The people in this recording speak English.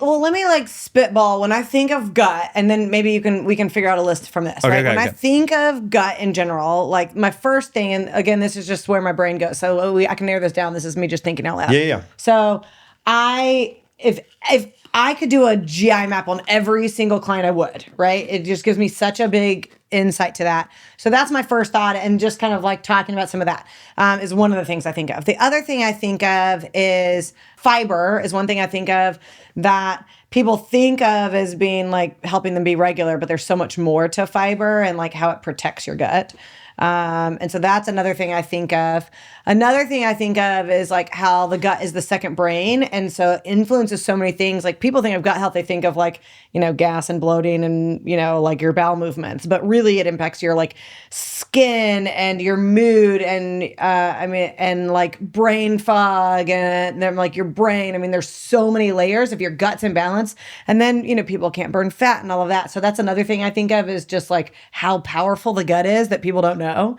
Well, let me like spitball when I think of gut, and then maybe we can figure out a list from this, right? When I think of gut in general, like my first thing, and again, this is just where my brain goes. So I can narrow this down. This is me just thinking out loud. Yeah. So if I could do a GI map on every single client, I would, right? It just gives me such a big insight to that. So that's my first thought, and just kind of like talking about some of that is one of the things I think of. The other thing I think of is fiber is one thing I think of that people think of as being like helping them be regular, but there's so much more to fiber and like how it protects your gut. And so that's another thing I think of. Another thing I think of is like how the gut is the second brain. And so it influences so many things. Like people think of gut health, they think of like, gas and bloating and, like your bowel movements, but really it impacts your like skin and your mood and, and like brain fog and then like your brain. I mean, there's so many layers if your gut's in balance. And then, people can't burn fat and all of that. So that's another thing I think of is just like how powerful the gut is that people don't know.